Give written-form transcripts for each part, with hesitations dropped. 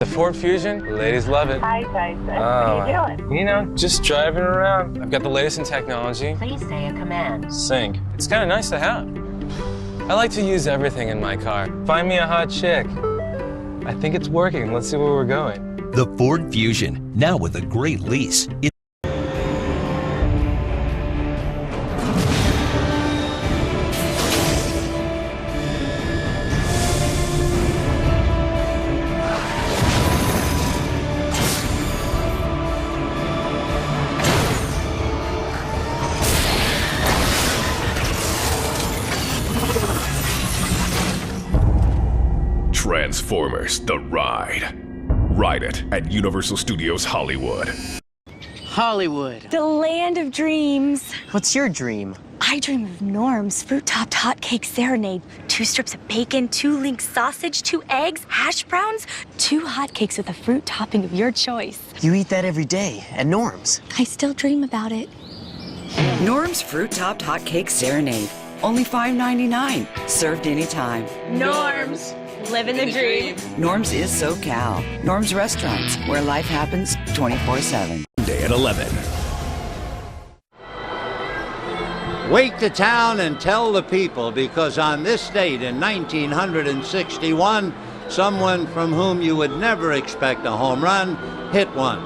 The Ford Fusion, ladies love it. Hi, Tyson. What are you doing? You know, just driving around. I've got the latest in technology. Please say a command. Sync. It's kind of nice to have. I like to use everything in my car. Find me a hot chick. I think it's working. Let's see where we're going. The Ford Fusion, now with a great lease. Transformers: The Ride. Ride it at Universal Studios Hollywood. Hollywood. The land of dreams. What's your dream? I dream of Norm's fruit-topped hotcake serenade. 2 strips of bacon, 2 link sausage, 2 eggs, hash browns, 2 hotcakes with a fruit topping of your choice. You eat that every day at Norm's. I still dream about it. Norm's fruit-topped hotcake serenade. Only $5.99. Served anytime. Norm's. Living the dream. Norm's is SoCal. Norm's Restaurants, where life happens 24/7. Monday at 11. Wake the town and tell the people, because on this date in 1961, someone from whom you would never expect a home run hit one.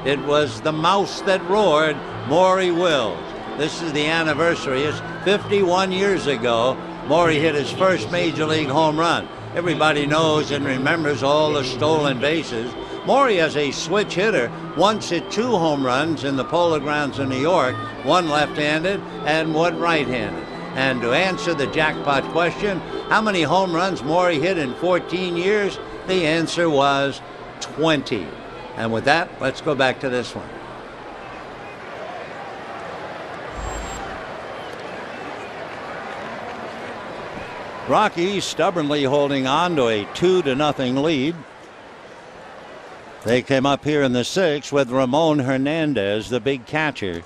It was the mouse that roared, Maury Wills. This is the anniversary. It's 51 years ago, Maury hit his first major league home run. Everybody knows and remembers all the stolen bases. Maury, as a switch hitter, once hit 2 home runs in the Polo Grounds of New York, 1 left-handed and 1 right-handed. And to answer the jackpot question, how many home runs Maury hit in 14 years? The answer was 20. And with that, let's go back to this one. Rockies stubbornly holding on to a 2-0 lead. They came up here in the 6th with Ramon Hernandez, the big catcher,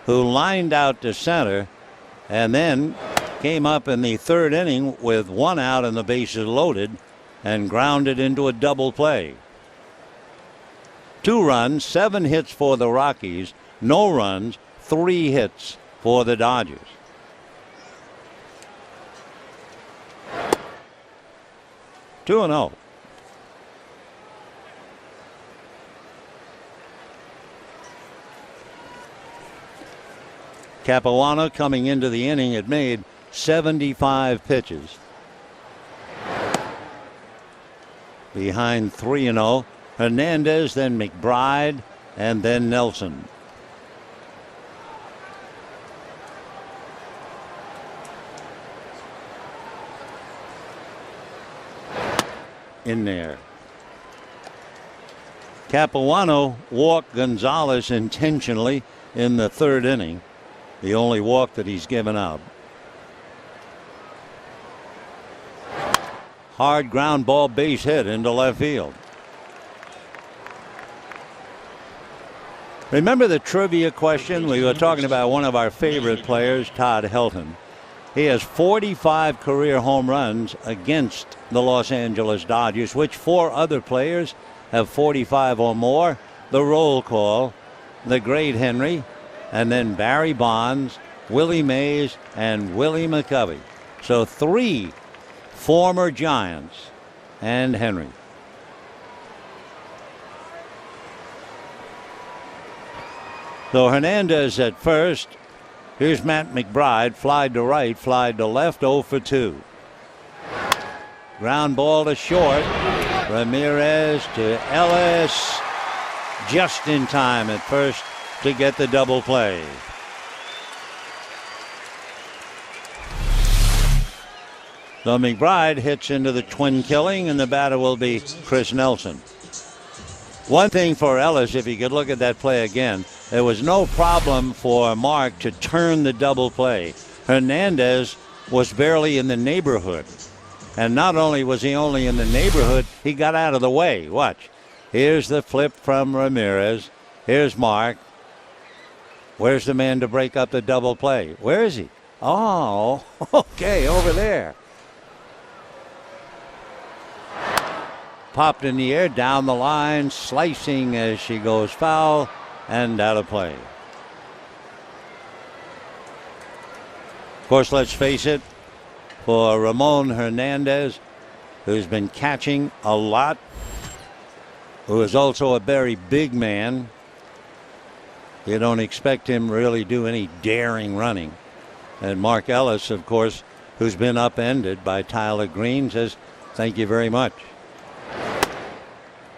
who lined out to center and then came up in the 3rd inning with 1 out and the bases loaded and grounded into a double play. 2 runs, 7 hits for the Rockies, no runs, 3 hits for the Dodgers. Two and 0. Capuano coming into the inning had made 75 pitches. Behind 3-0, Hernandez, then McBride, and then Nelson. In there. Capuano walked Gonzalez intentionally in the 3rd inning, the only walk that he's given up. Hard ground ball base hit into left field. Remember the trivia question? We were talking about one of our favorite players, Todd Helton. He has 45 career home runs against the Los Angeles Dodgers, which 4 other players have 45 or more. The roll call, the great Henry, and then Barry Bonds, Willie Mays, and Willie McCovey. So 3 former Giants and Henry. So Hernandez at first. Here's Matt McBride, fly to right, fly to left, 0 for 2. Ground ball to short. Ramirez to Ellis, just in time at first to get the double play. So McBride hits into the twin killing, and the batter will be Chris Nelson. One thing for Ellis, if you could look at that play again, there was no problem for Mark to turn the double play. Hernandez was barely in the neighborhood. And not only was he only in the neighborhood, he got out of the way. Watch. Here's the flip from Ramirez. Here's Mark. Where's the man to break up the double play? Where is he? Oh, okay, over there. popped in the air, down the line, slicing as she goes foul and out of play. Of course, let's face it, for Ramon Hernandez, who's been catching a lot, who is also a very big man, you don't expect him really do any daring running. And Mark Ellis, of course, who's been upended by Tyler Green, says, thank you very much.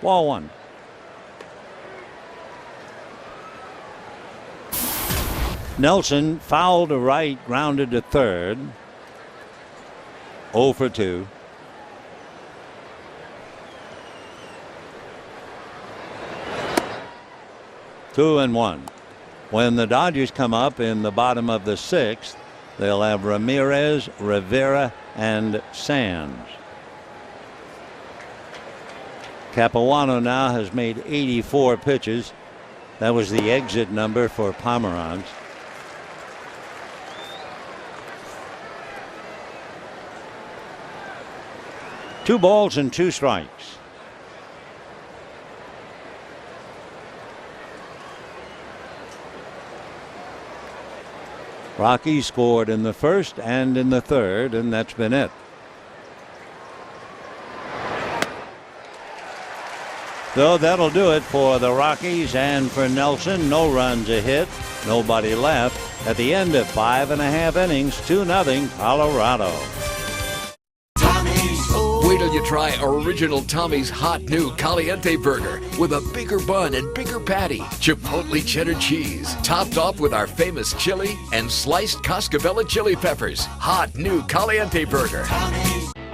Ball one. Nelson fouled to right, grounded to third. 0 for 2. Two and one. When the Dodgers come up in the bottom of the 6th, they'll have Ramirez, Rivera, and Sands. Capuano now has made 84 pitches. That was the exit number for Pomeranz. Two balls and 2 strikes. Rockies scored in the 1st and in the 3rd, and that's been it. So that'll do it for the Rockies and for Nelson. No runs a hit, nobody left. At the end of 5.5 innings, 2-0 Colorado. Wait till you try original Tommy's hot new Caliente burger with a bigger bun and bigger patty, chipotle cheddar cheese, topped off with our famous chili and sliced Cascabella chili peppers. Hot new Caliente burger.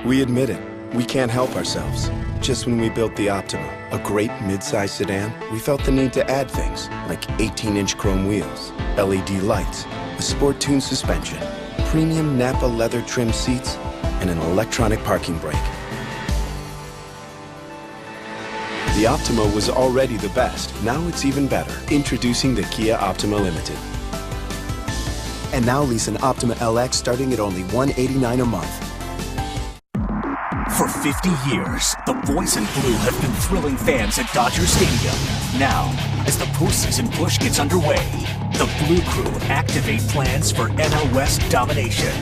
We admit it, we can't help ourselves. Just when we built the Optima, a great mid-size sedan, we felt the need to add things like 18-inch chrome wheels, LED lights, a sport-tuned suspension, premium Napa leather trim seats, and an electronic parking brake. The Optima was already the best. Now it's even better. Introducing the Kia Optima Limited. And now lease an Optima LX starting at only $189 a month. For 50 years, the boys in blue have been thrilling fans at Dodger Stadium. Now, as the postseason push gets underway, the Blue Crew activate plans for NL West domination.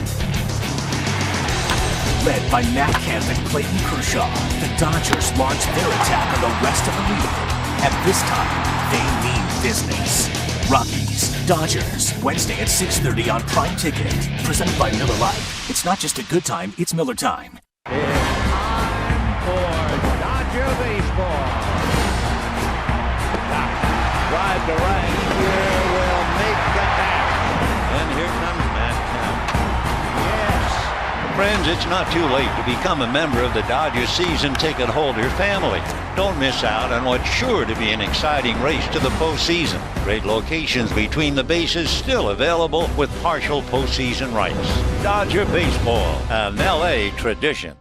Led by Matt Kemp and Clayton Kershaw, the Dodgers launch their attack on the rest of the league. And this time, they mean business. Rockies, Dodgers, Wednesday at 6:30 on Prime Ticket. Presented by Miller Lite. It's not just a good time, it's Miller time. For Dodger baseball. Drive to right here will make the hat. And here comes Matt Kemp. Yes. Friends, it's not too late to become a member of the Dodger season ticket holder family. Don't miss out on what's sure to be an exciting race to the postseason. Great locations between the bases still available with partial postseason rights. Dodger baseball, an LA tradition.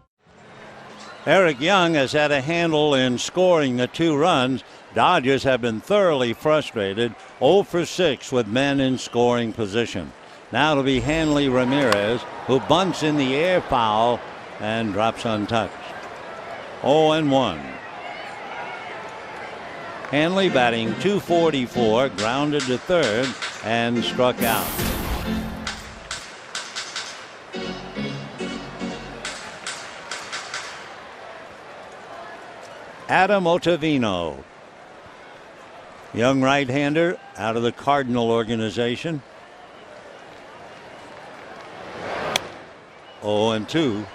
Eric Young has had a handle in scoring the 2 runs. Dodgers have been thoroughly frustrated, 0 for 6 with men in scoring position. Now it'll be Hanley Ramirez, who bunts in the air foul and drops untouched. 0-1. Hanley batting .244, grounded to third and struck out. Adam Ottavino, young right-hander out of the Cardinal organization. 0-2.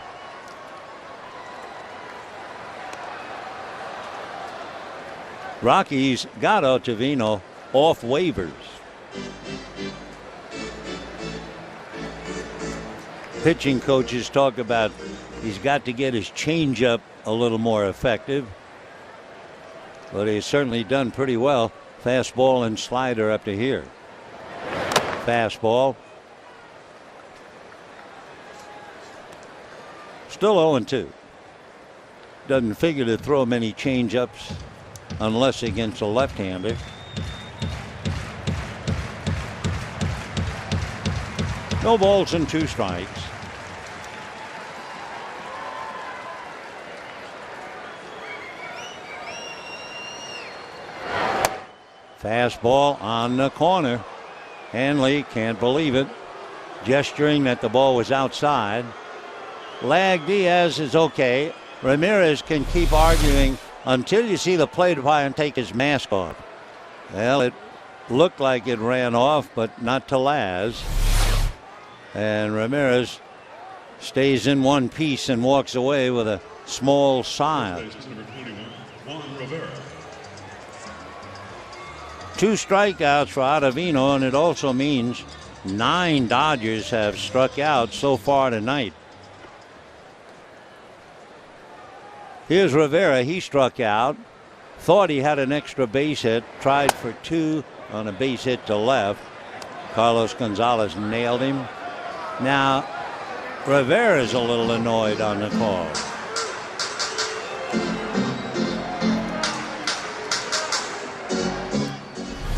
Rockies got Ottavino off waivers. Pitching coaches talk about he's got to get his changeup a little more effective. But he's certainly done pretty well. Fastball and slider up to here. Fastball. Still 0-2. Doesn't figure to throw many changeups unless against a left-hander. No balls and 2 strikes. Fastball on the corner. Hanley can't believe it, gesturing that the ball was outside. Lag Diaz is okay. Ramirez can keep arguing until you see the plate umpire take his mask off. Well, it looked like it ran off, but not to Laz. And Ramirez stays in one piece and walks away with a small sigh. 2 strikeouts for Ottavino, and it also means 9 Dodgers have struck out so far tonight. Here's Rivera. He struck out. Thought he had an extra base hit. Tried for 2 on a base hit to left. Carlos Gonzalez nailed him. Now, Rivera's a little annoyed on the call.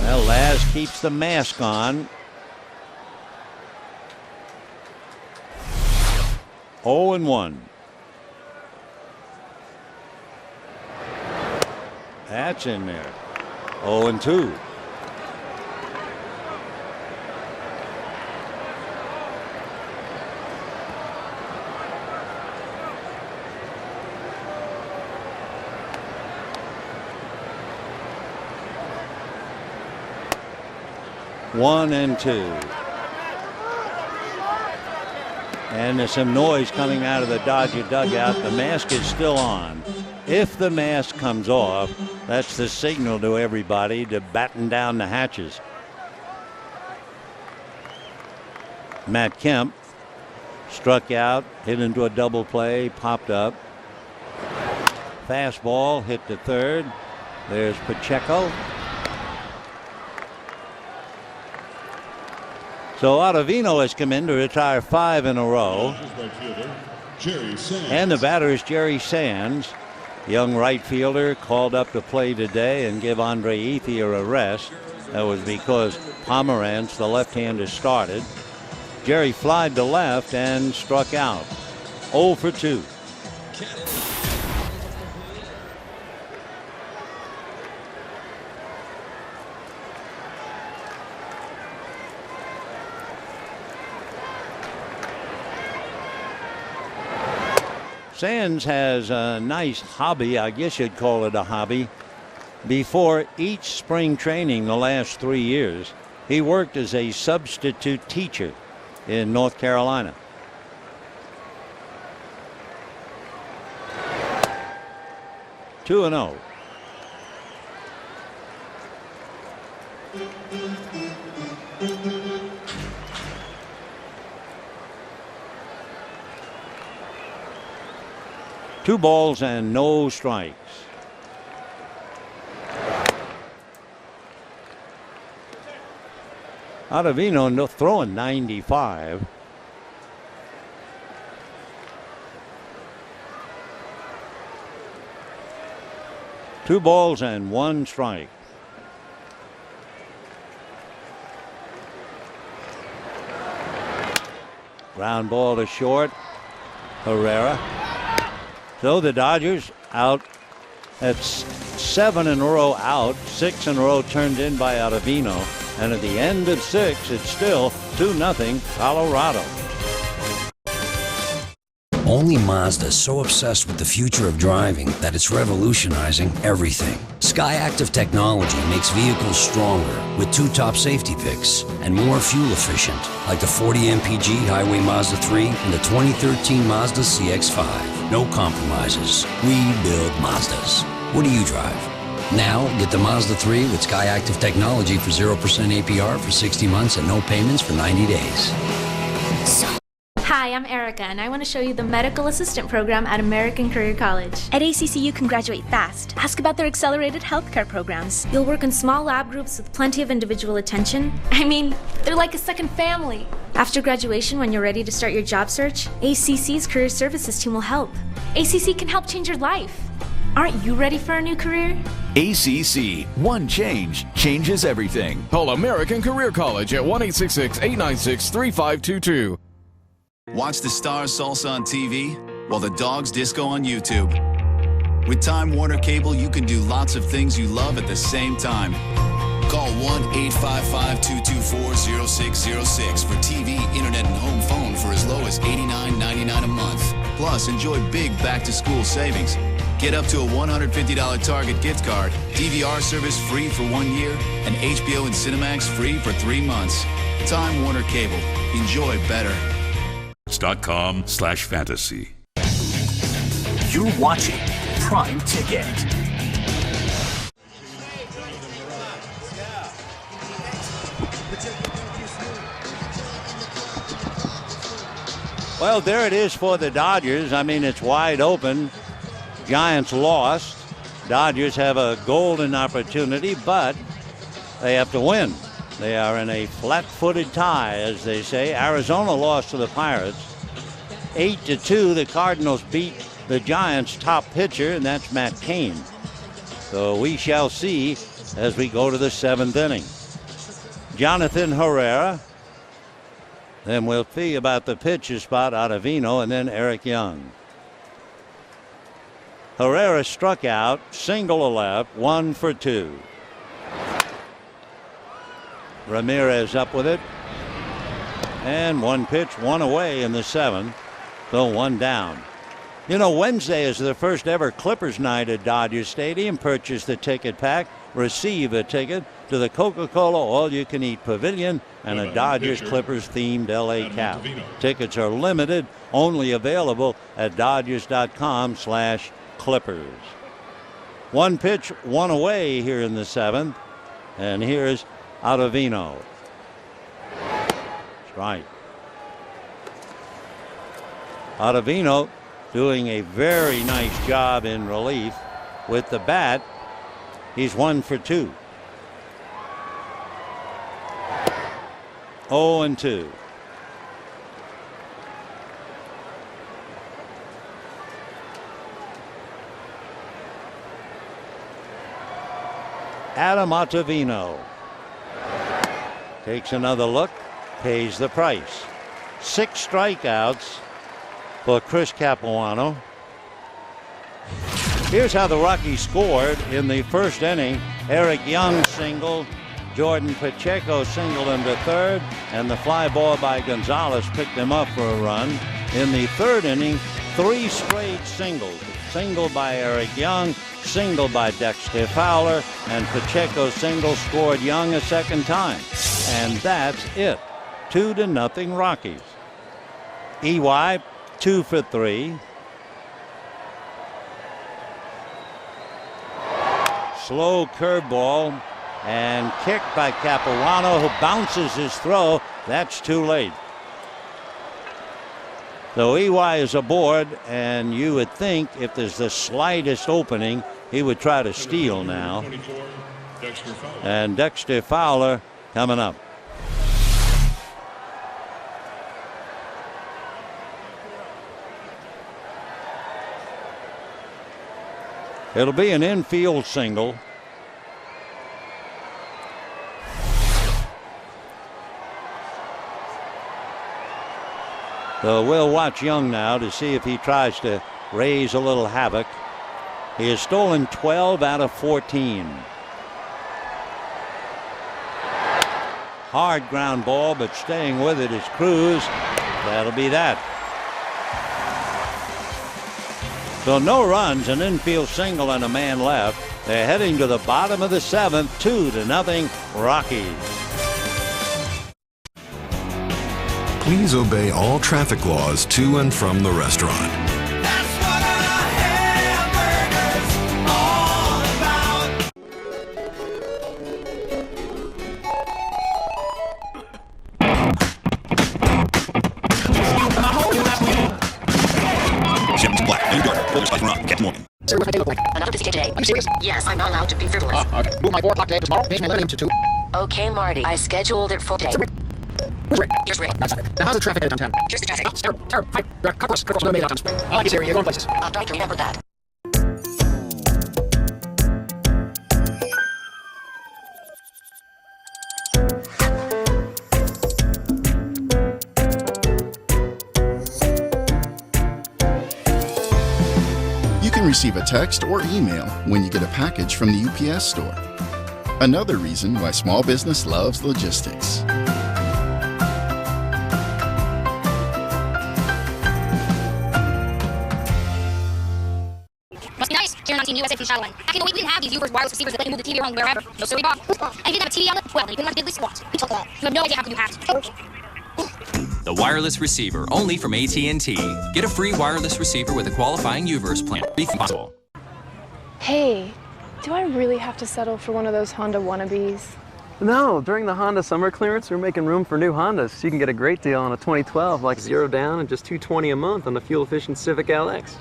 Well, Laz keeps the mask on. 0-1. That's in there. 0-2. One and 2. And there's some noise coming out of the Dodger dugout. The mask is still on. If the mask comes off, that's the signal to everybody to batten down the hatches. Matt Kemp struck out, hit into a double play, popped up. Fastball hit to third. There's Pacheco. So Ottavino has come in to retire 5 in a row. And the batter is Jerry Sands, young right fielder, called up to play today and give Andre Ethier a rest. That was because Pomerantz, the left-hander, started. Jerry flied to left and struck out. 0 for 2. Sands has a nice hobby, I guess you'd call it a hobby. Before each spring training the last 3 years, he worked as a substitute teacher in North Carolina. Two and 0. Two balls and no strikes. Ottavino throwing 95. Two balls and 1 strike. Ground ball to short. Herrera. So the Dodgers out. That's 7 in a row out, 6 in a row turned in by Ottavino. And at the end of 6, it's still 2-0 Colorado. Only Mazda is so obsessed with the future of driving that it's revolutionizing everything. SkyActiv technology makes vehicles stronger with 2 top safety picks and more fuel efficient, like the 40 mpg Highway Mazda 3 and the 2013 Mazda CX-5. No compromises. We build Mazdas. What do you drive? Now, get the Mazda 3 with SkyActiv technology for 0% APR for 60 months and no payments for 90 days. Hi, I'm Erica, and I want to show you the Medical Assistant Program at American Career College. At ACC, you can graduate fast. Ask about their accelerated healthcare programs. You'll work in small lab groups with plenty of individual attention. I mean, they're like a second family. After graduation, when you're ready to start your job search, ACC's Career Services team will help. ACC can help change your life. Aren't you ready for a new career? ACC. One change changes everything. Call American Career College at 1-866-896-3522. Watch the Stars Salsa on TV while the Dogs Disco on YouTube. With Time Warner Cable, you can do lots of things you love at the same time. Call 1-855-224-0606 for TV, internet, and home phone for as low as $89.99 a month. Plus, enjoy big back-to-school savings. Get up to a $150 Target gift card, DVR service free for 1 year, and HBO and Cinemax free for 3 months. Time Warner Cable. Enjoy better. .com/fantasy. You're watching Prime Ticket. Well, there it is for the Dodgers. I mean, it's wide open. Giants lost. Dodgers have a golden opportunity, but they have to win. They are in a flat-footed tie, as they say. Arizona lost to the Pirates. 8-2, the Cardinals beat the Giants' top pitcher, and that's Matt Cain. So we shall see as we go to the 7th inning. Jonathan Herrera. Then we'll see about the pitcher spot, Ottavino, and then Eric Young. Herrera struck out, single to left, 1 for 2. Ramirez up with it. And one pitch, one away in the 7th. So 1 down. You know, Wednesday is the first ever Clippers night at Dodger Stadium. Purchase the ticket pack, receive a ticket to the Coca-Cola All-You-Can-Eat Pavilion and a Dodgers-Clippers-themed LA cap. Tickets are limited, only available at Dodgers.com/Clippers. One pitch, one away here in the 7th. And here's Ottavino. Strike. Ottavino doing a very nice job in relief with the bat. He's 1 for 2. 0-2. Adam Ottavino takes another look, pays the price. 6 strikeouts for Chris Capuano. Here's how the Rockies scored in the 1st inning. Eric Young singled, Jordan Pacheco singled into 3rd, and the fly ball by Gonzalez picked him up for a run. In the 3rd inning, 3 straight singles. Single by Eric Young, single by Dexter Fowler, and Pacheco single scored Young a 2nd time. And that's it. 2-0 Rockies. EY 2 for 3. Slow curveball and kicked by Capuano, who bounces his throw. That's too late. So EY is aboard, and you would think if there's the slightest opening, he would try to steal now. And Dexter Fowler coming up. It'll be an infield single. So we'll watch Young now to see if he tries to raise a little havoc. He has stolen 12 out of 14. Hard ground ball, but staying with it is Cruz. That'll be that. So no runs, an infield single, and a man left. They're heading to the bottom of the 7th, 2-0 Rockies. Please obey all traffic laws to and from the restaurant. Shipment's black, and dark. Focus by Ron, Captain Morgan. Sir, what's my day look like? Another busy day. Are you serious? Yes, I'm not allowed to be frivolous. Okay. Move my 4 o'clock day tomorrow. Change my 11 a.m. to 2. Okay, Marty. I scheduled it for today. Sir, where's Rick? Here's Rick. That's not it. Now, how's the traffic out downtown? Here's the traffic. Oh, terrible. Terrible. Hi. Cut across. No made downtown. I like this area. You're going places. I'll try to remember that. You can receive a text or email when you get a package from the UPS store. Another reason why small business loves logistics. Must be nice, carrying on Team USA from Shadowland. Back in the week, we didn't have these Uber's wireless receivers that let you move the TV around wherever. No sorry, Bob. And if you didn't have a TV outlet, well, then you couldn't watch Diddley Squat. We took that. You have no idea how good you have it. The wireless receiver, only from AT&T. Get a free wireless receiver with a qualifying Uverse plan. Be possible. Hey, do I really have to settle for one of those Honda wannabes? No, during the Honda summer clearance, we're making room for new Hondas, so you can get a great deal on a 2012, like 0 down and just $220 a month on the fuel-efficient Civic LX.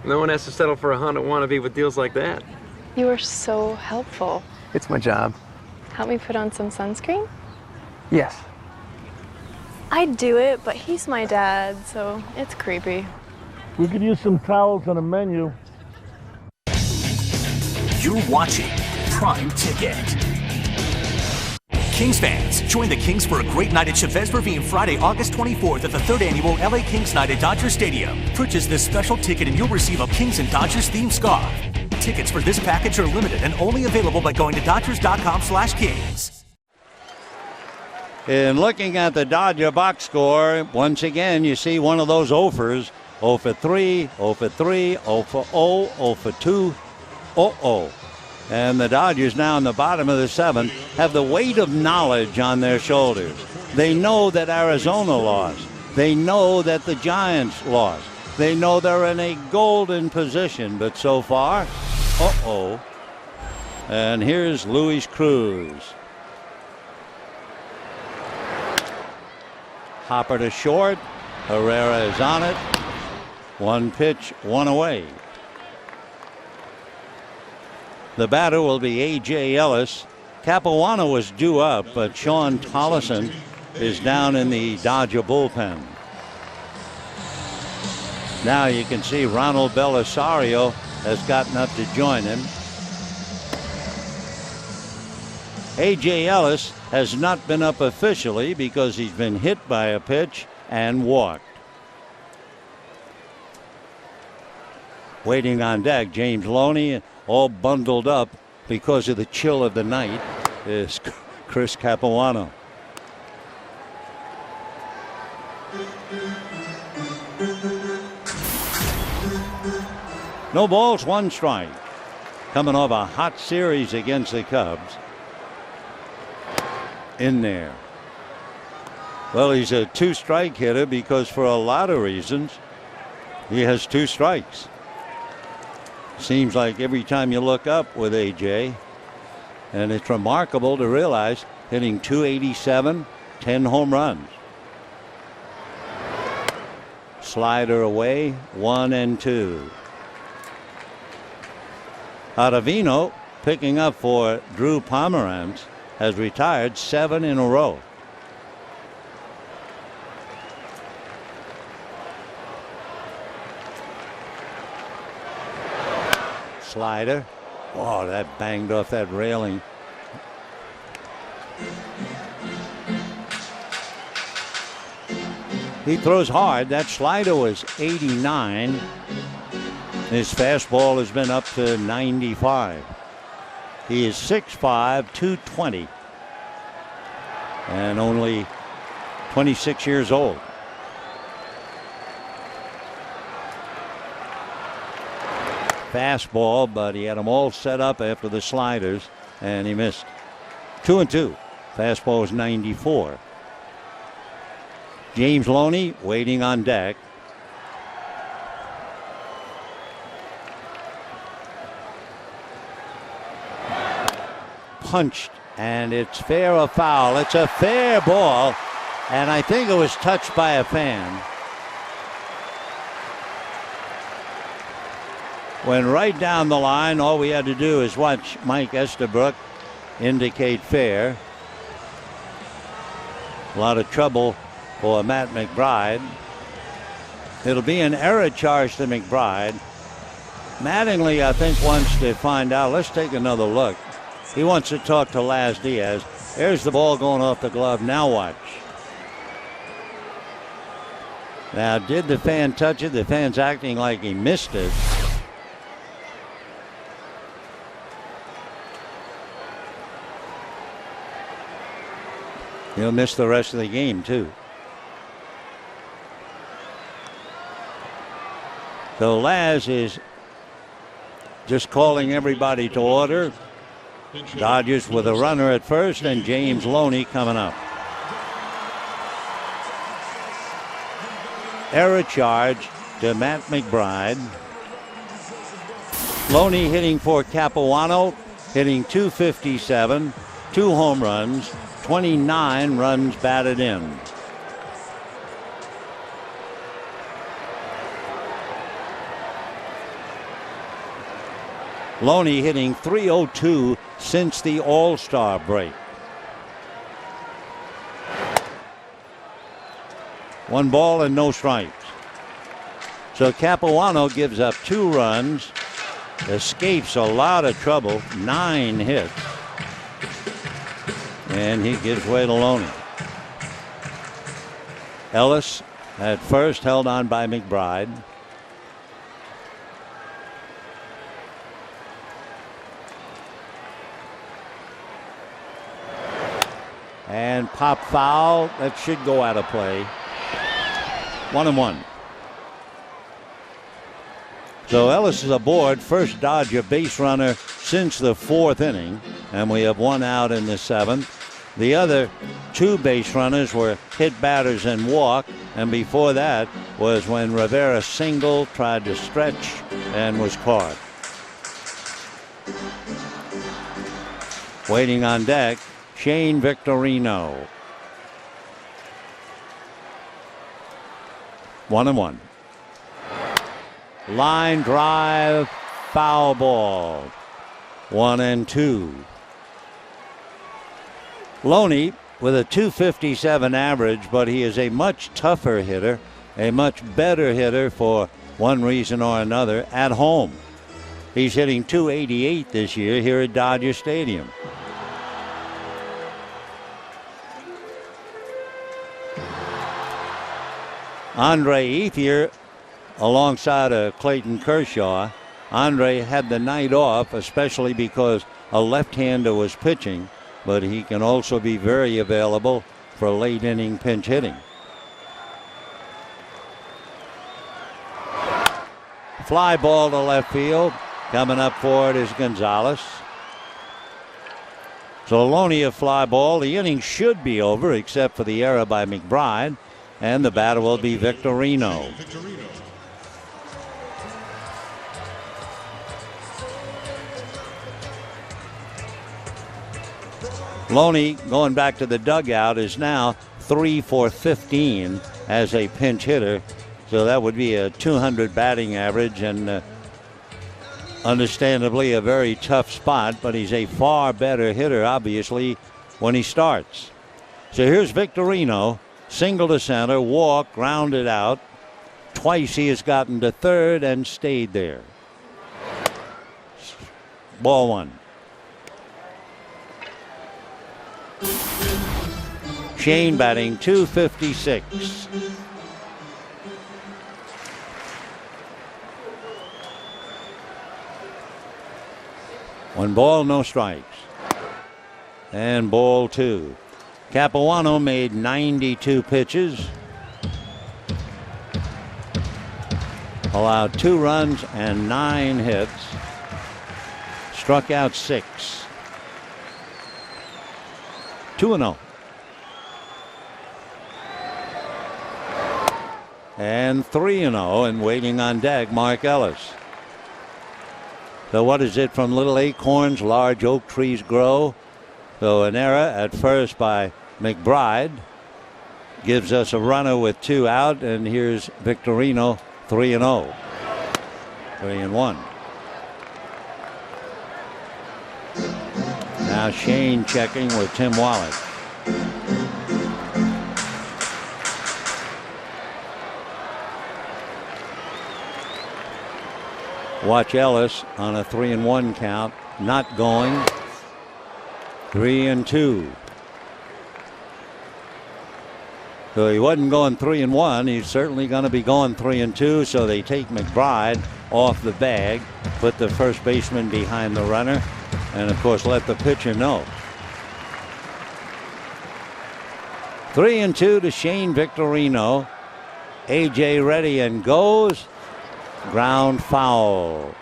No one has to settle for a Honda wannabe with deals like that. You are so helpful. It's my job. Help me put on some sunscreen? Yes. I'd do it, but he's my dad, so it's creepy. We could use some towels on the menu. You're watching Prime Ticket. Kings fans, join the Kings for a great night at Chavez Ravine Friday, August 24th at the 3rd Annual LA Kings Night at Dodger Stadium. Purchase this special ticket and you'll receive a Kings and Dodgers themed scarf. Tickets for this package are limited and only available by going to Dodgers.com/Kings. In looking at the Dodger box score, once again, you see one of those offers. 0 for 3, 0 for 3, 0 for 0, 0 for 2, 0-0. And the Dodgers now in the bottom of the 7th have the weight of knowledge on their shoulders. They know that Arizona lost. They know that the Giants lost. They know they're in a golden position, but so far, uh-oh. And here's Luis Cruz. Hopper to short. Herrera is on it. 1 pitch, 1 away. The batter will be A.J. Ellis. Capuano was due up, but Sean Tollison is down in the Dodger bullpen. Now you can see Ronald Belisario has gotten up to join him. A.J. Ellis has not been up officially because he's been hit by a pitch and walked. Waiting on deck, James Loney, all bundled up because of the chill of the night, is Chris Capuano. No balls, 1 strike. Coming off a hot series against the Cubs. In there. Well, he's a 2-strike hitter because for a lot of reasons he has 2 strikes. Seems like every time you look up with AJ, and it's remarkable to realize hitting .287, 10 home runs. Slider away, 1 and 2. Ottavino, picking up for Drew Pomeranz, has retired 7 in a row. Slider. Oh, that banged off that railing. He throws hard. That slider was 89. His fastball has been up to 95. He is 6'5", 220. And only 26 years old. Fastball, but he had them all set up after the sliders, and he missed. 2-2. Fastball is 94. James Loney waiting on deck. Punched, and it's fair or foul. It's a fair ball, and I think it was touched by a fan. When right down the line, all we had to do is watch Mike Estabrook indicate fair. A lot of trouble for Matt McBride. It'll be an error charge to McBride. Mattingly, I think, wants to find out. Let's take another look. He wants to talk to Laz Diaz. There's the ball going off the glove. Now watch. Now, did the fan touch it? The fan's acting like he missed it. He'll miss the rest of the game, too. So Laz is just calling everybody to order. Dodgers with a runner at first and James Loney coming up. Error charge to Matt McBride. Loney hitting for Capuano, hitting .257, 2 home runs, 29 runs batted in. Loney hitting .302 since the All-Star break. 1 ball and no strikes. So Capuano gives up 2 runs, escapes a lot of trouble, 9 hits, and he gives way to Loney. Ellis at first, held on by McBride. And pop foul. That should go out of play. 1-1. So Ellis is aboard. First Dodger base runner since the 4th inning. And we have 1 out in the 7th. The other 2 base runners were hit batters and walk. And before that was when Rivera singled, tried to stretch, and was caught. Waiting on deck, Shane Victorino. 1-1. Line drive, foul ball. 1-2. Loney with a .257 average, but he is a much tougher hitter, a much better hitter for one reason or another at home. He's hitting .288 this year here at Dodger Stadium. Andre Ethier alongside of Clayton Kershaw. Andre had the night off, especially because a left-hander was pitching, but he can also be very available for late inning pinch hitting. Fly ball to left field. Coming up for it is Gonzalez. So Loney a fly ball. The inning should be over except for the error by McBride. And the batter will be Victorino. Loney, going back to the dugout, is now 3 for 15 as a pinch hitter. So that would be a .200 batting average, and understandably a very tough spot, but he's a far better hitter, obviously, when he starts. So here's Victorino. Single to center, walk, grounded out. Twice he has gotten to third and stayed there. Ball 1. Shane batting .256. One ball, no strikes. And ball 2. Capuano made 92 pitches. Allowed 2 runs and 9 hits. Struck out 6. 2-0. And 3-0, and waiting on deck, Mark Ellis. So what is it? From little acorns, large oak trees grow. So an error at first by McBride gives us a runner with 2 out, and here's Victorino, 3-0. 3-1. Now Shane checking with Tim Wallet. Watch Ellis on a 3-1 count, not going. 3-2. So he wasn't going 3-1. He's certainly going to be going 3-2. So they take McBride off the bag, put the first baseman behind the runner, and of course let the pitcher know. 3-2 to Shane Victorino. A.J. ready and goes. Ground foul.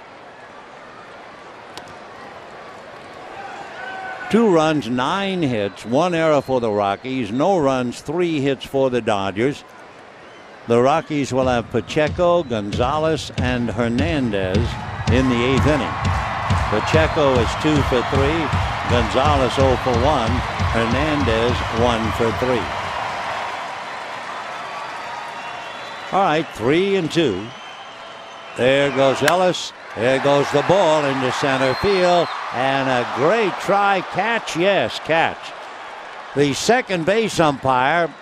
2 runs, 9 hits, 1 error for the Rockies. No runs, 3 hits for the Dodgers. The Rockies will have Pacheco, Gonzalez, and Hernandez in the 8th inning. Pacheco is 2 for 3. Gonzalez 0 for 1. Hernandez 1 for 3. All right, 3-2. There goes Ellis. There goes the ball into center field. And a great try. Catch, yes, catch. The second base umpire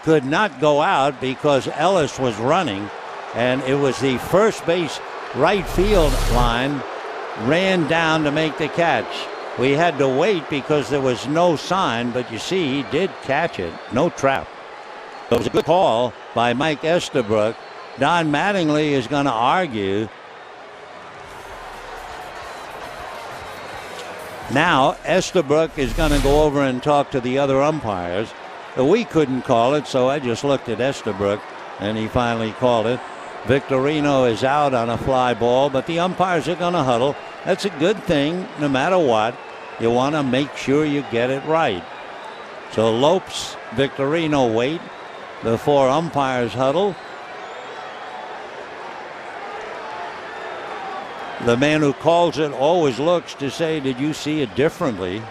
could not go out because Ellis was running. And it was the first base right field line ran down to make the catch. We had to wait because there was no sign, but you see, he did catch it. No trap. It was a good call by Mike Estabrook. Don Mattingly is going to argue. Now, Estabrook is going to go over and talk to the other umpires. We couldn't call it, so I just looked at Estabrook, and he finally called it. Victorino is out on a fly ball, but the umpires are going to huddle. That's a good thing, no matter what. You want to make sure you get it right. So Lopes, Victorino wait. The 4 umpires huddle. The man who calls it always looks to say, did you see it differently?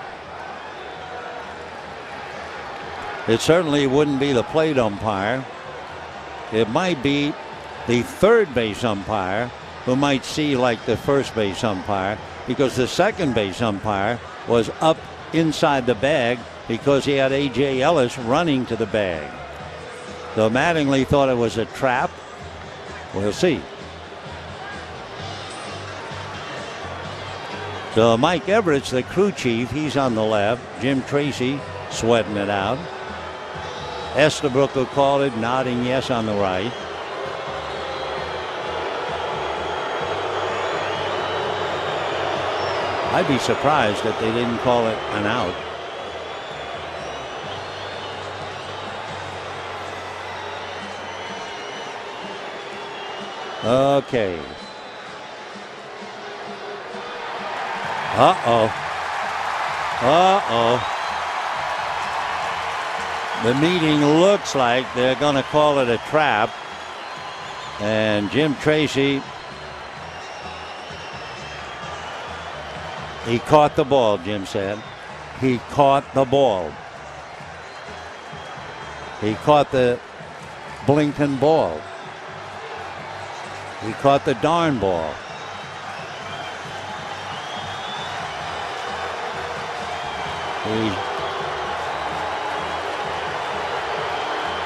It certainly wouldn't be the plate umpire. It might be the third base umpire who might see like the first base umpire, because the second base umpire was up inside the bag because he had A.J. Ellis running to the bag. So Mattingly thought it was a trap. We'll see. So Mike Everett's the crew chief. He's on the left. Jim Tracy sweating it out. Estabrook will call it, nodding yes on the right. I'd be surprised if they didn't call it an out. Okay. Uh-oh. Uh-oh. The meeting looks like they're going to call it a trap. And Jim Tracy, he caught the ball, Jim said. He caught the ball. He caught the blinking ball. He caught the darn ball.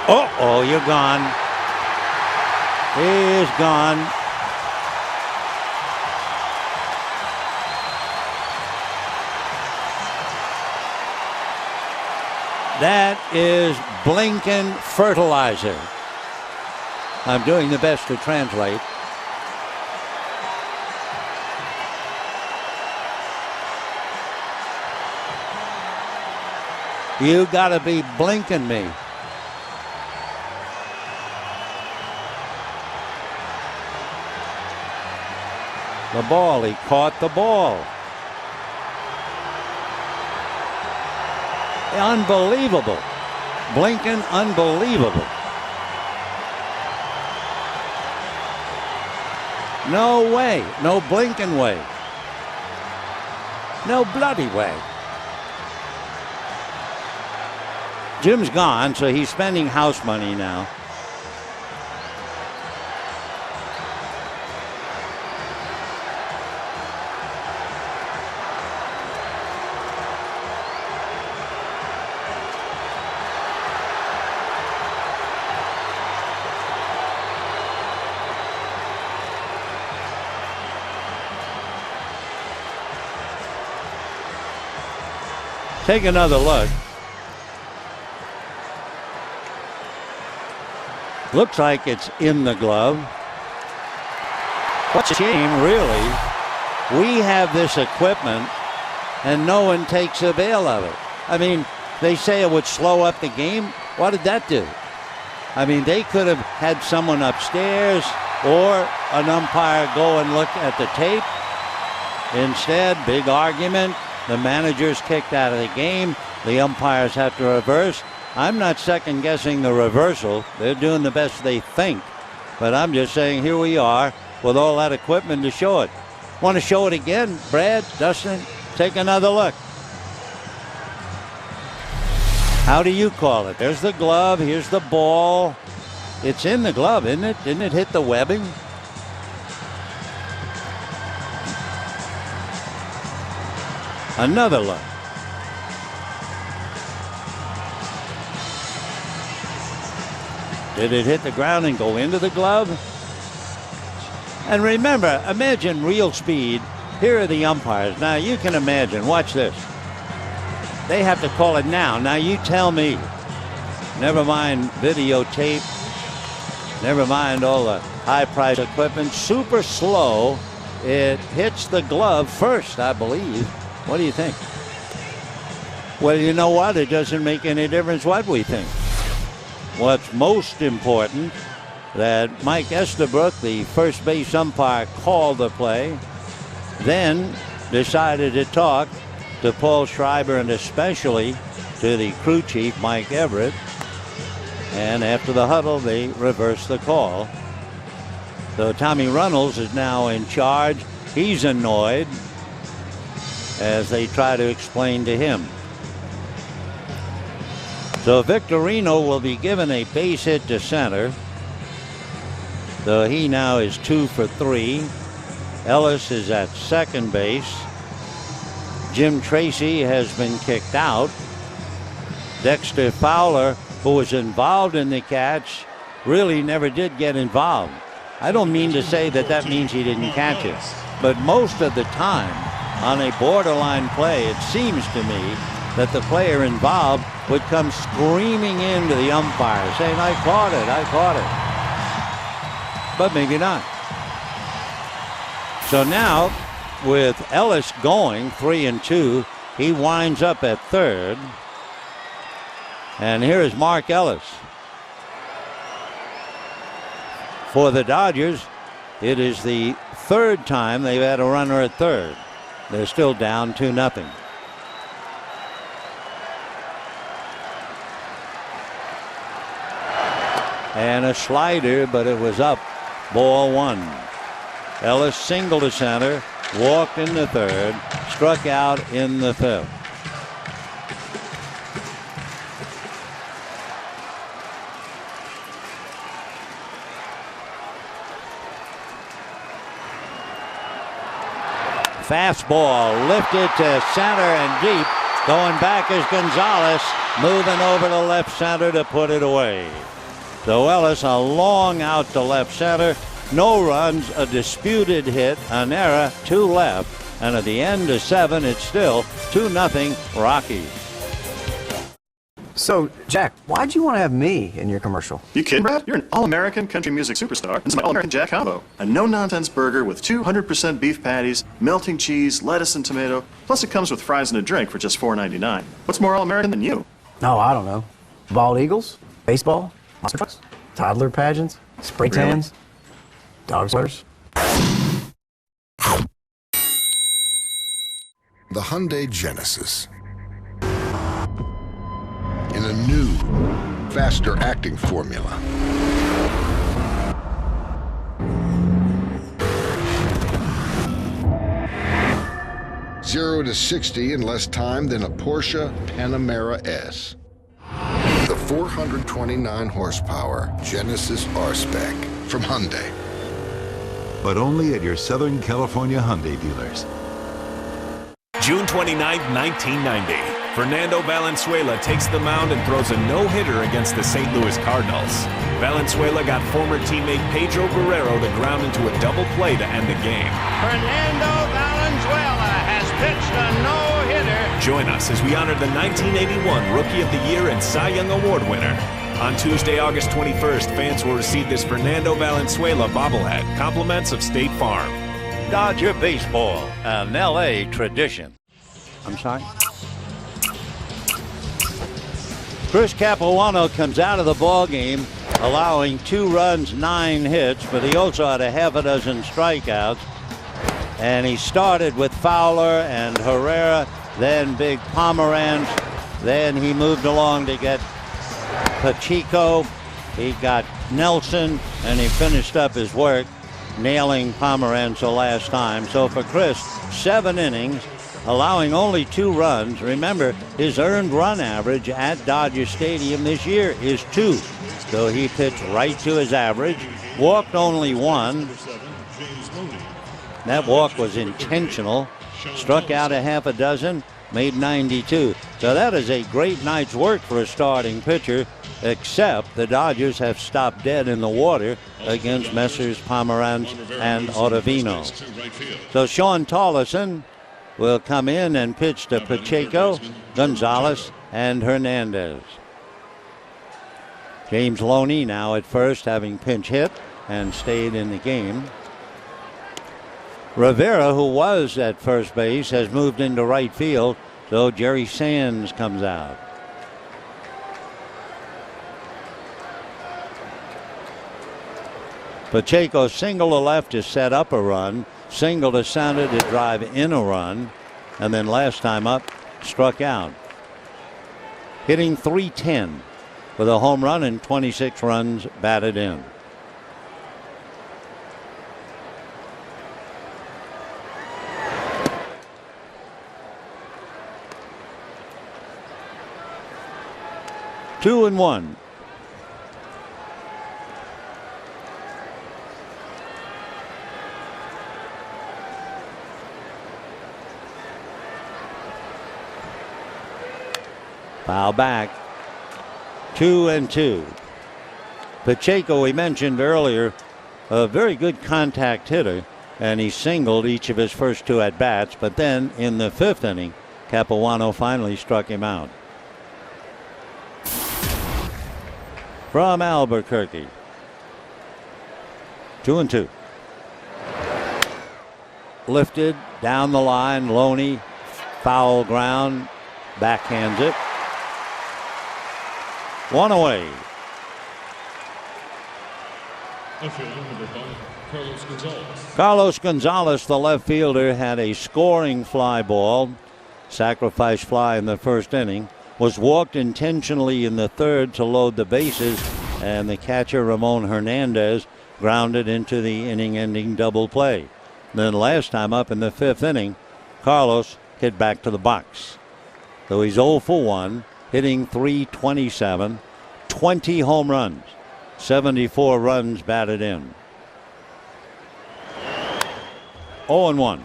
Uh-oh, you're gone. He's gone. That is blinking fertilizer. I'm doing the best to translate. You gotta be blinking me. The ball, he caught the ball. Unbelievable. Blinking, unbelievable. No way. No blinking way. No bloody way. Jim's gone, so he's spending house money now. Take another look. Looks like it's in the glove. What a shame, really. We have this equipment and no one takes avail of it. I mean, they say it would slow up the game. What did that do? I mean, they could have had someone upstairs or an umpire go and look at the tape. Instead, big argument. The manager's kicked out of the game. The umpires have to reverse. I'm not second-guessing the reversal. They're doing the best they think. But I'm just saying, here we are with all that equipment to show it. Want to show it again, Brad, Dustin? Take another look. How do you call it? There's the glove. Here's the ball. It's in the glove, isn't it? Didn't it hit the webbing? Another look. Did it hit the ground and go into the glove? And remember, imagine real speed. Here are the umpires. Now you can imagine. Watch this. They have to call it now. Now you tell me. Never mind videotape. Never mind all the high-priced equipment. Super slow. It hits the glove first, I believe. What do you think? Well, you know what? It doesn't make any difference what we think. What's most important, that Mike Estabrook, the first base umpire, called the play, then decided to talk to Paul Schreiber and especially to the crew chief, Mike Everett. And after the huddle, they reversed the call. So Tommy Runnels is now in charge. He's annoyed as they try to explain to him. So Victorino will be given a base hit to center. So he now is 2 for 3. Ellis is at second base. Jim Tracy has been kicked out. Dexter Fowler, who was involved in the catch, really never did get involved. I don't mean to say that that means he didn't catch it, but most of the time on a borderline play, it seems to me that the player involved would come screaming into the umpire saying, I caught it. But maybe not. So now, with Ellis going 3-2, he winds up at third. And here is Mark Ellis. For the Dodgers, it is the third time they've had a runner at third. They're still down 2-0. And a slider, but it was up. Ball 1. Ellis singled to center, walked in the third, struck out in the fifth. Fastball lifted to center and deep. Going back is Gonzalez, moving over to left center to put it away. So Ellis, a long out to left center. No runs, a disputed hit, an error, 2 left. And at the end of 7, it's still 2-0 Rockies. So, Jack, why'd you want to have me in your commercial? You kidding, Brad? You're an all-American country music superstar. This is my all-American Jack combo. A no-nonsense burger with 200% beef patties, melting cheese, lettuce, and tomato. Plus, it comes with fries and a drink for just $4.99. What's more all-American than you? Oh, I don't know. Bald eagles? Baseball? Monster trucks? Toddler pageants? Spray tans? Dog sweaters? The Hyundai Genesis. In a new, faster-acting formula. Zero to 60 in less time than a Porsche Panamera S. The 429 horsepower Genesis R-Spec from Hyundai. But only at your Southern California Hyundai dealers. June 29, 1990. Fernando Valenzuela takes the mound and throws a no-hitter against the St. Louis Cardinals. Valenzuela got former teammate Pedro Guerrero to ground into a double play to end the game. Fernando Valenzuela has pitched a no-hitter. Join us as we honor the 1981 Rookie of the Year and Cy Young Award winner. On Tuesday, August 21st, fans will receive this Fernando Valenzuela bobblehead, compliments of State Farm. Dodger baseball, an L.A. tradition. I'm sorry? Chris Capuano comes out of the ball game allowing 2 runs, 9 hits, but he also had a half a dozen strikeouts. And he started with Fowler and Herrera, then Big Pomeranz. Then he moved along to get Pacheco. He got Nelson, and he finished up his work nailing Pomeranz the last time. So for Chris, 7 innings, allowing only 2 runs. Remember, his earned run average at Dodger Stadium this year is 2. So he pitched right to his average, walked only 1. That walk was intentional. Struck out a half a dozen, made 92. So that is a great night's work for a starting pitcher, except the Dodgers have stopped dead in the water against Messrs. Pomeranz and Ottavino. So Sean Tolleson will come in and pitch to Pacheco, Gonzalez, and Hernandez. James Loney now at first, having pinch hit and stayed in the game. Rivera, who was at first base, has moved into right field, so Jerry Sands comes out. Pacheco single to left to set up a run, single to center to drive in a run, and then last time up, struck out. Hitting .310 with a home run and 26 runs batted in. Two and one. Foul back. 2 and 2. Pacheco, we mentioned earlier, a very good contact hitter, and he singled each of his first 2 at bats, but then in the 5th inning, Capuano finally struck him out. From Albuquerque. 2 and 2. Lifted down the line. Loney, foul ground, backhands it. 1 away. Carlos Gonzalez, the left fielder, had a scoring fly ball, sacrifice fly in the 1st inning. Was walked intentionally in the 3rd to load the bases, and the catcher Ramon Hernandez grounded into the inning-ending double play. Then last time up in the 5th inning, Carlos hit back to the box. So he's 0 for 1, hitting .327, 20 home runs, 74 runs batted in. 0 and 1.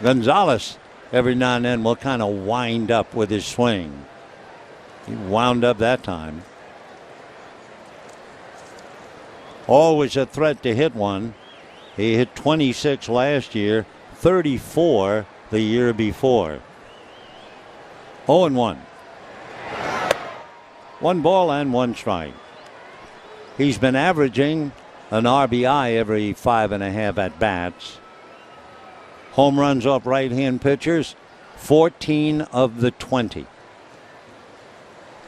Gonzalez every now and then will kind of wind up with his swing. He wound up that time. Always a threat to hit one. He hit 26 last year, 34 the year before. 0 and 1. 1 ball and 1 strike. He's been averaging an RBI every 5.5 at bats. Home runs off right-hand pitchers, 14 of the 20.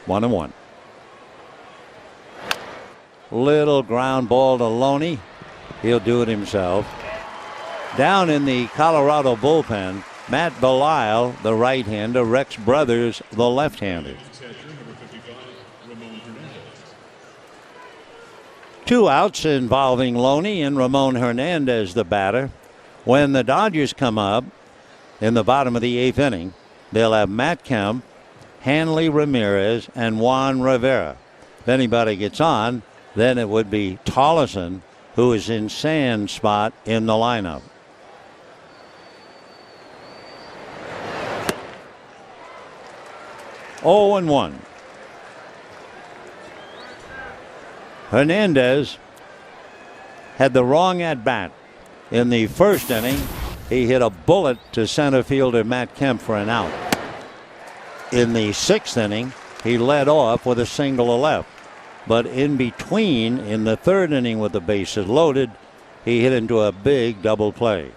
1 and 1. Little ground ball to Loney. He'll do it himself. Down in the Colorado bullpen, Matt Belisle, the right-hander, Rex Brothers, the left-hander. 2 outs involving Loney and Ramon Hernandez, the batter. When the Dodgers come up in the bottom of the 8th inning, they'll have Matt Kemp, Hanley Ramirez, and Juan Rivera. If anybody gets on, then it would be Tolleson, who is in Sand's spot in the lineup. Oh and 1. Hernandez had the wrong at bat. In the 1st inning, he hit a bullet to center fielder Matt Kemp for an out. In the 6th inning, he led off with a single to left. But in between, in the 3rd inning with the bases loaded, he hit into a big double play.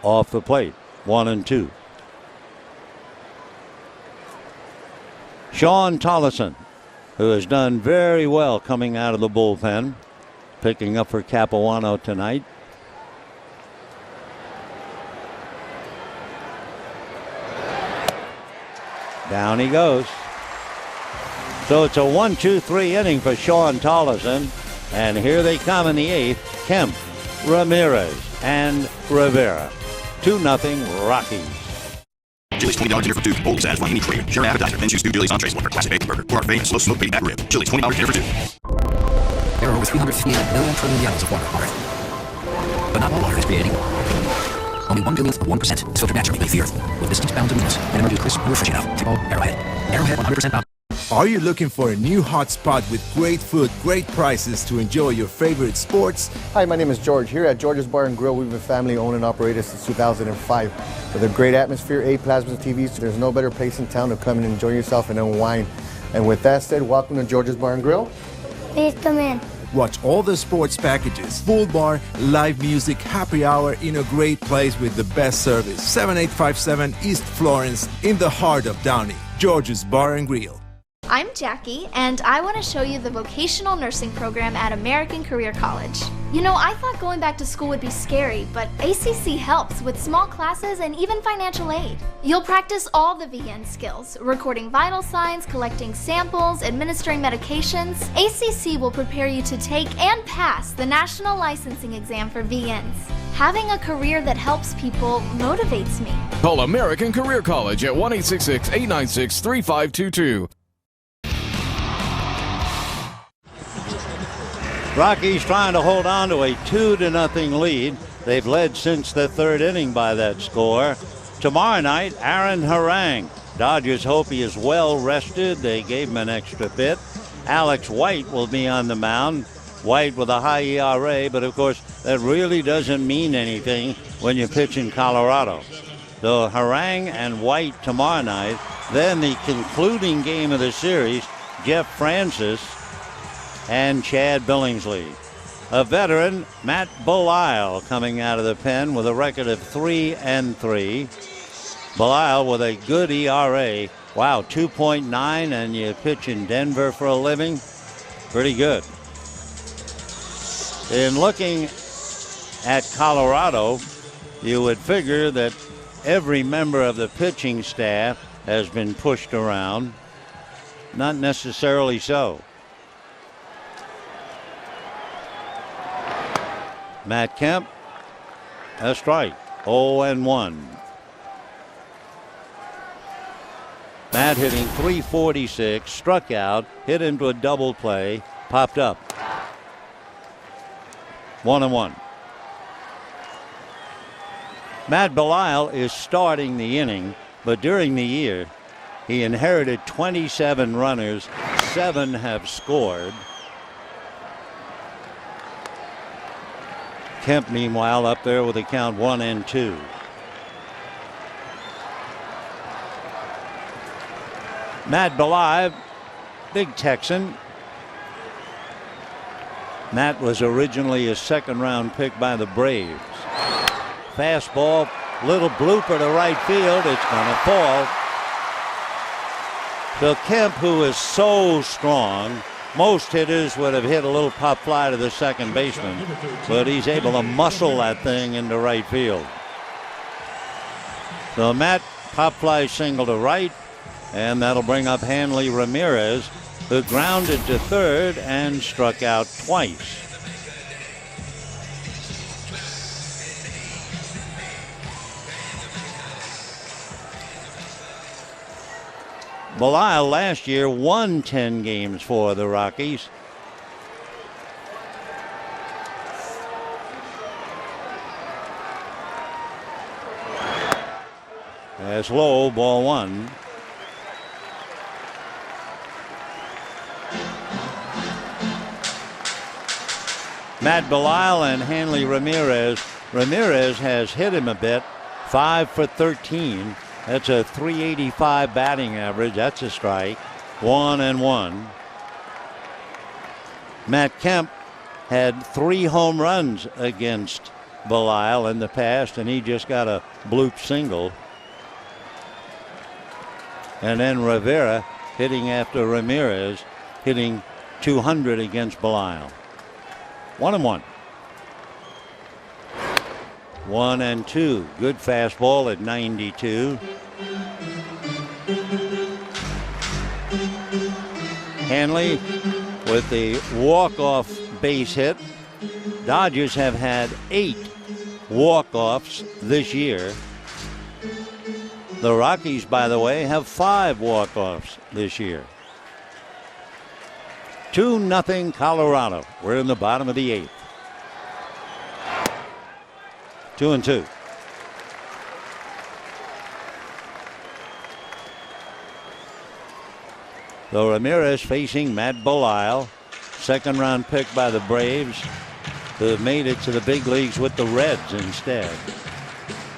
off the plate. 1-2. Sean Tollison, who has done very well coming out of the bullpen, picking up for Capuano tonight. Down he goes. So it's a 1-2-3 inning for Sean Tollison. And here they come in the 8th. Kemp, Ramirez, and Rivera. 2-0 Rockies. Chili's $20 dinner for two. Bold satisfy any craving. Share appetizer. Then choose 2 Chili's entrees. One for classic bacon burger. Or our famous slow smoked baby back rib. Chili's $20 dinner for two. There are over 358 million trillion gallons of water on Earth. But not all water is created equal. Only 1/billionth of 1% is filtered naturally beneath the Earth, with distinct bounds of newness and emerges crisp and refreshing enough. Tipo Arrowhead. Arrowhead 100% bound. Are you looking for a new hot spot with great food, great prices to enjoy your favorite sports? Hi, my name is George. Here at George's Bar and Grill, we've been family owned and operated since 2005. With a great atmosphere, 8 plasmas TVs, there's no better place in town to come and enjoy yourself and unwind. And with that said, welcome to George's Bar and Grill. Please come in. Watch all the sports packages, full bar, live music, happy hour in a great place with the best service. 7857 East Florence in the heart of Downey. George's Bar and Grill. I'm Jackie, and I want to show you the vocational nursing program at American Career College. You know, I thought going back to school would be scary, but ACC helps with small classes and even financial aid. You'll practice all the VN skills, recording vital signs, collecting samples, administering medications. ACC will prepare you to take and pass the National Licensing Exam for VNs. Having a career that helps people motivates me. Call American Career College at 1-866-896-3522. Rockies trying to hold on to a 2-0 lead. They've led since the 3rd inning by that score. Tomorrow night, Aaron Harang. Dodgers hope he is well rested. They gave him an extra bit. Alex White will be on the mound. White with a high ERA, but of course that really doesn't mean anything when you pitch in Colorado. So Harang and White tomorrow night. Then the concluding game of the series, Jeff Francis and Chad Billingsley. A veteran, Matt Belisle, coming out of the pen with a record of 3-3. Belisle with a good ERA. Wow, 2.9, and you pitch in Denver for a living. Pretty good. In looking at Colorado, you would figure that every member of the pitching staff has been pushed around. Not necessarily so. Matt Kemp, a strike, 0-1. Matt hitting .346, struck out, hit into a double play, popped up. 1-1. Matt Belisle is starting the inning, but during the year, he inherited 27 runners, 7 have scored. Kemp, meanwhile, up there with a count 1-2. Matt Belisle, big Texan. Matt was originally a 2nd-round pick by the Braves. Fastball, little blooper to right field. It's going to fall. So Kemp, who is so strong, most hitters would have hit a little pop fly to the second baseman, but he's able to muscle that thing into right field. So Matt pop fly single to right, and that'll bring up Hanley Ramirez, who grounded to 3rd and struck out twice. Belisle last year won 10 games for the Rockies. That's low, ball 1. Matt Belisle and Hanley Ramirez. Ramirez has hit him a bit, 5 for 13. That's a .385 batting average. That's a strike. 1-1. Matt Kemp had 3 home runs against Belisle in the past, and he just got a bloop single. And then Rivera hitting after Ramirez, hitting 200 against Belisle. 1-1. 1-2. Good fastball at 92. Hanley with the walk-off base hit. Dodgers have had 8 walk-offs this year. The Rockies, by the way, have 5 walk-offs this year. 2-0 Colorado. We're in the bottom of the 8th. 2-2. So Ramirez facing Matt Belisle, second-round pick by the Braves, who have made it to the big leagues with the Reds instead.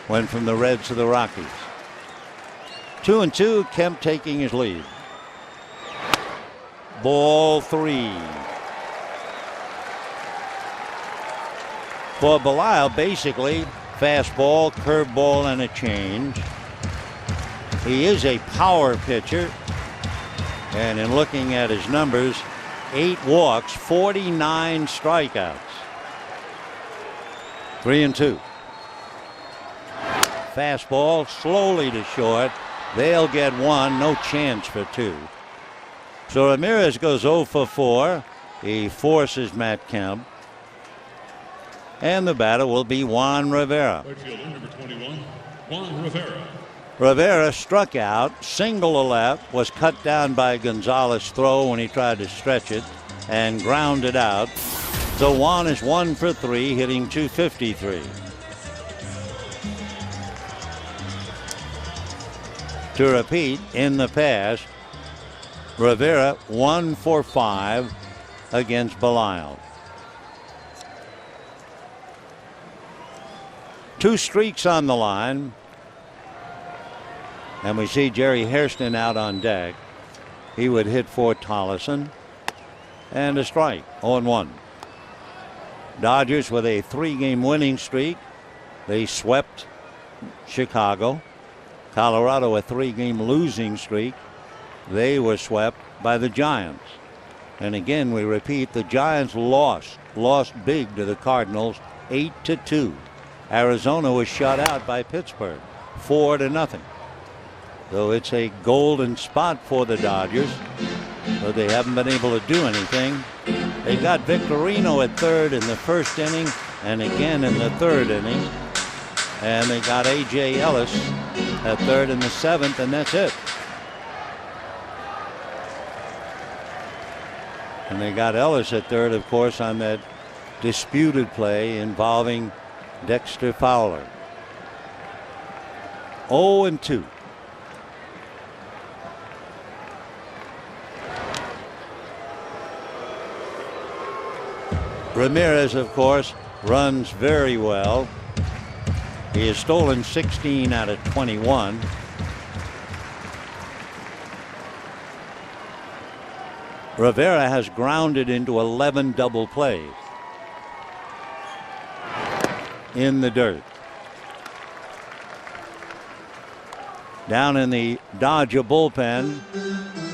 Went from the Reds to the Rockies. 2-2, Kemp taking his lead. Ball 3. For Belisle, basically, fastball, curveball, and a change. He is a power pitcher. And in looking at his numbers, 8 walks, 49 strikeouts. 3-2. Fastball slowly to short. They'll get 1, no chance for 2. So Ramirez goes 0 for 4. He forces Matt Kemp. And the batter will be Juan Rivera. Number 21, Juan Rivera. Rivera struck out, single to left, was cut down by Gonzalez's throw when he tried to stretch it, and grounded out. So Juan is 1 for 3, hitting .253. To repeat, in the past, Rivera 1 for 5 against Belisle. 2 streaks on the line. And we see Jerry Hairston out on deck. He would hit for Tolleson. And a strike, 0-1. Dodgers with a 3-game winning streak. They swept Chicago. Colorado a 3-game losing streak. They were swept by the Giants. And again, we repeat, the Giants lost big to the Cardinals, 8-2. Arizona was shut out by Pittsburgh, 4-0. So it's a golden spot for the Dodgers, but they haven't been able to do anything. They got Victorino at third in the first inning and again in the third inning. And they got A.J. Ellis at third in the 7th, and that's it. And they got Ellis at third, of course, on that disputed play involving Dexter Fowler. 0-2. Ramirez, of course, runs very well. He has stolen 16 out of 21. Rivera has grounded into 11 double plays in the dirt. Down in the Dodger bullpen,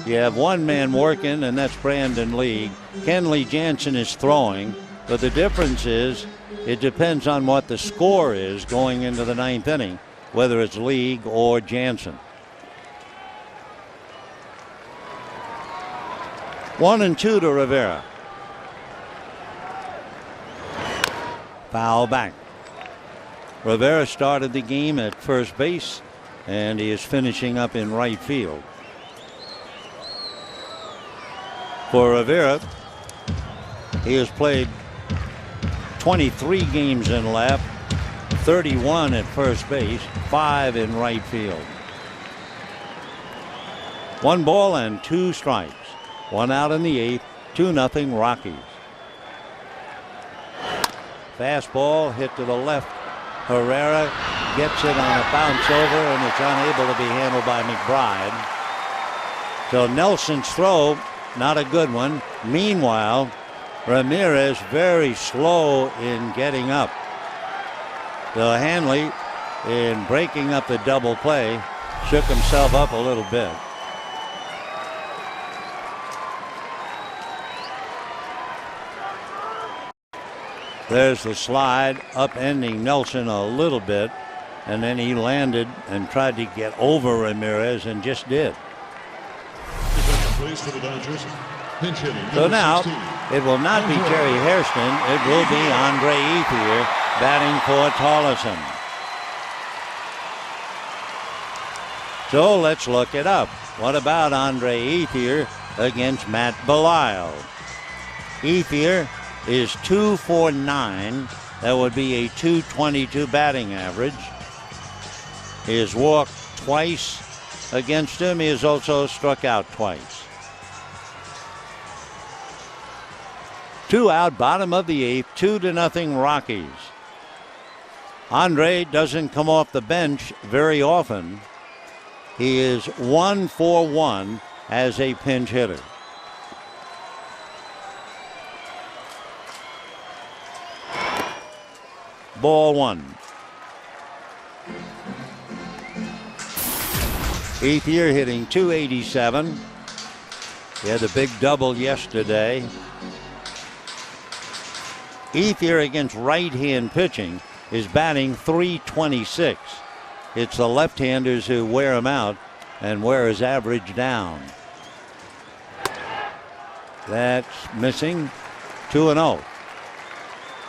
you have one man working, and that's Brandon Lee. Kenley Jansen is throwing, but the difference is it depends on what the score is going into the 9th inning, whether it's Lee or Jansen. 1-2 to Rivera. Foul back. Rivera started the game at first base, and he is finishing up in right field. For Rivera, he has played 23 games in left, 31 at first base, 5 in right field. 1 ball and 2 strikes. 1 out in the 8th, 2-0 Rockies. Fastball hit to the left. Herrera gets it on a bounce over, and it's unable to be handled by McBride. So Nelson's throw, not a good one. Meanwhile, Ramirez very slow in getting up. So Hanley, in breaking up the double play, shook himself up a little bit. There's the slide, upending Nelson a little bit, and then he landed and tried to get over Ramirez and just did. Place for the Dodgers. Pinch hitting. So now, 16. it will not be Terry Hairston. It will be Andre Ethier batting for Tolleson. So let's look it up. What about Andre Ethier against Matt Belisle? Ethier is 2 for 9. That would be a .222 batting average. He has walked twice against him. He has also struck out twice. 2 out, bottom of the 8th, 2-0 Rockies. Andre doesn't come off the bench very often. He is 1 for 1 as a pinch hitter. Ball 1. Ethier hitting .287. He had a big double yesterday. Ethier against right-hand pitching is batting .326. It's the left-handers who wear him out and wear his average down. That's missing. 2-0.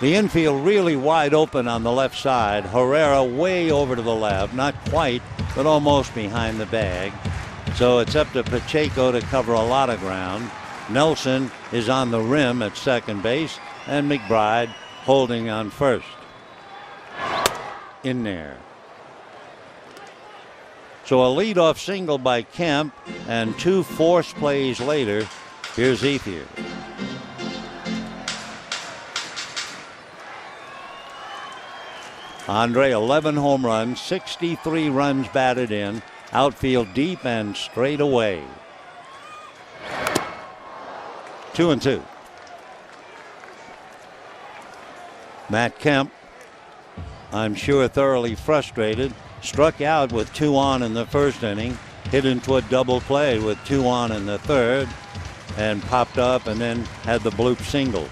The infield really wide open on the left side. Herrera way over to the left, not quite, but almost behind the bag. So it's up to Pacheco to cover a lot of ground. Nelson is on the rim at second base, and McBride holding on first. In there. So a leadoff single by Kemp, and 2 force plays later, here's Ethier. Andre, 11 home runs, 63 runs batted in, outfield deep and straight away. 2-2. Matt Kemp, I'm sure thoroughly frustrated, struck out with 2 on in the first inning, hit into a double play with 2 on in the third, and popped up and then had the bloop single.